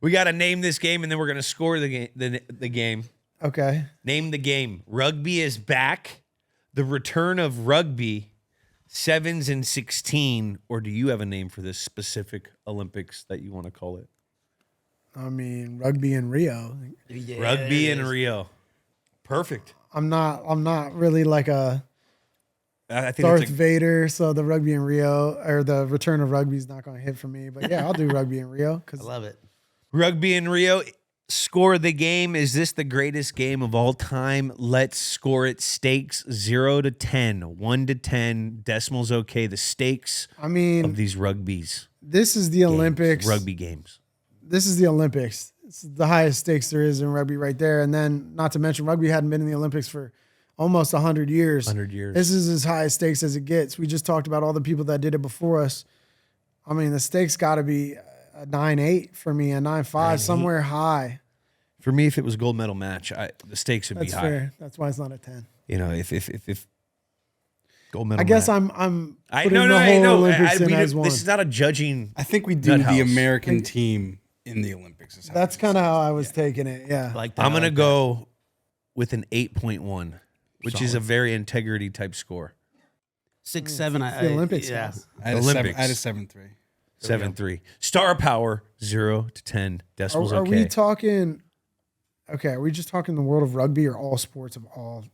We got to name this game, and then we're going to score the game. Okay. Name the game. Rugby is back. The return of rugby. 7s and 16. Or do you have a name for this specific Olympics that you want to call it? I mean, rugby in Rio. Yeah, Rugby in Rio. Perfect. I'm not really like a I think Darth that's Vader, so the rugby in Rio or the return of rugby is not going to hit for me. But yeah, I'll do rugby in Rio. I love it. Rugby in Rio. Score the game. Is this the greatest game of all time? Let's score it. Stakes 0 to 10, 1 to 10. Decimals okay. The stakes I mean, of these rugbies. this is the Olympics. Rugby games. This is the Olympics. It's the highest stakes there is in rugby right there. And then, not to mention, rugby hadn't been in the Olympics for almost 100 years. 100 years. This is as high stakes as it gets. We just talked about all the people that did it before us. I mean, the stakes got to be a 9-8 for me, a 9-5, somewhere high. For me, if it was a gold medal match, the stakes would That's be high. fair. That's why it's not a 10. You know, if gold medal. I guess match. I'm I putting no the no whole no. Olympics in as one. This is not a judging. I think we do Nut the house. American team in the Olympics. Is how That's it is. kind of how I was taking it. Yeah. Like that. I'm gonna I like go with an 8.1, which is Solid. a very integrity type score. that. 6-7. It's the Olympics. Yeah. guys. I had Olympics. I had a 7-3. 7-3. Star power 0 to 10. Decimals Are okay. we talking? Okay, are we just talking the world of rugby or all sports of all?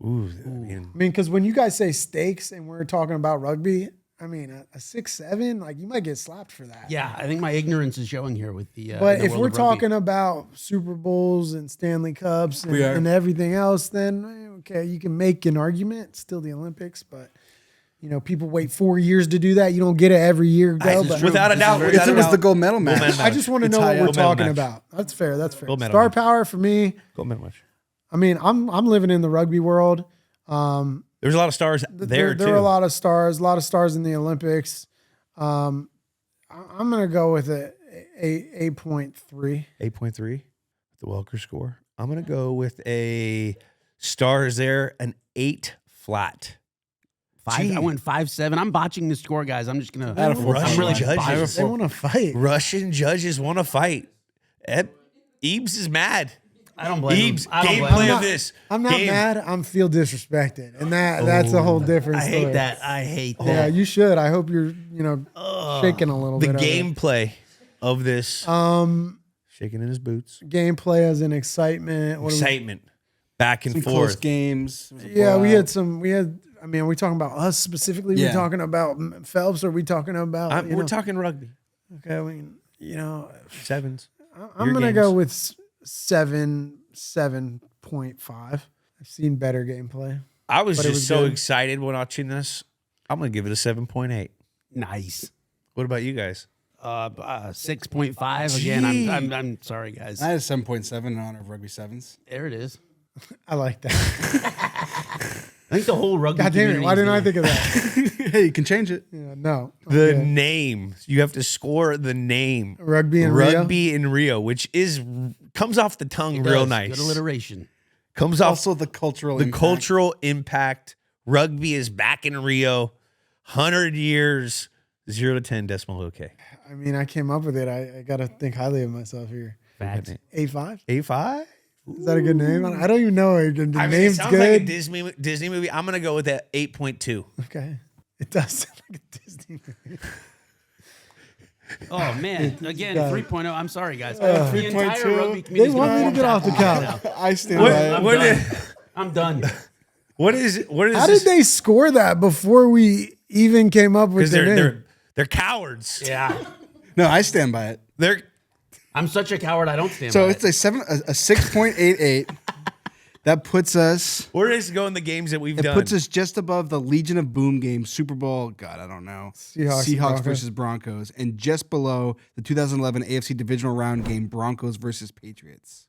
Ooh, I mean, because when you guys say stakes and we're talking about rugby, I mean a 6-7, like you might get slapped for that. Yeah, I think my ignorance is showing here with the. But the if world we're of rugby. talking about Super Bowls and Stanley Cups and, We are. and everything else, then okay, you can make an argument. It's still the Olympics, but you know, people wait 4 years to do that. You don't get it every year. Go, but Without a doubt. If Without it a was doubt. the gold medal match, medal I just want to It's know what high we're up. Gold medal talking match. about. That's fair. That's fair. Gold medal Star match. power for me. Gold medal match. I mean, I'm living in the rugby world. There's a lot of stars there too. There are a lot of stars in the Olympics. I'm gonna go with a 8.3. 8.3. The Welker score. I'm gonna go with a stars there, an 8 flat. I went 5-7. I'm botching the score, guys. I'm just gonna. Out of four. Russian I'm really judges. They want to fight. Russian judges want to fight. Ebbs is mad. I don't blame him. Ebbs, I don't blame gameplay him. of this. I'm not Game. mad. I'm feel disrespected, and that's a whole different I story. hate that. I hate that. Yeah, you should. I hope you're shaking a little The bit. gameplay of this. Shaking in his boots. Gameplay as an excitement. What do we- Excitement. Back and some close forth. games. It was a Yeah, we blowout. had. I mean, are we talking about us specifically? Yeah. We talking about Phelps? Or are we talking about? We're talking rugby. Okay, I mean, Sevens. I'm Your gonna games. go with 7.5. I've seen better gameplay. I was But it just was so good. excited when watching this. I'm going to give it a 7.8. Nice. What about you guys? 6.5 again. Gee. I'm sorry, guys. I had a 7.7 in honor of Rugby Sevens. There it is. I like that. I think the whole rugby. God damn it! community Why is didn't I gonna- think of that? Hey, you can change it. Yeah, no. The Okay. name. You have to score the name. Rugby in Rio. Rugby in Rio, which comes off the tongue It real does. nice. Good alliteration. Comes off Also, the cultural impact. cultural impact. Rugby is back in Rio. 100 years. 0 to 10 decimal okay. I mean, I came up with it. I got to think highly of myself here. Facts. 8.5. 8.5? Is that a good name? I don't even know. The I mean, it name's sounds good. like a Disney movie. I'm going to go with that 8.2. Okay. It does sound like a Disney movie. Oh man! Again, God. 3.0. I'm sorry, guys. The entire 3.2. rugby They community. is want gonna me to get off the form couch. tackle I stand What- by it. I'm what done. is- I'm done. What is How this? did they score that before we even came up with Because the name? they're cowards. Yeah. No, I stand by it. They're I'm such a coward. I don't stand. So by it's it. a 6.88. That puts us. where does it go in the games that we've It done? puts us just above the Legion of Boom game, Super Bowl. God, I don't know. Seahawks and Broncos. versus Broncos, and just below the 2011 AFC divisional round game, Broncos versus Patriots.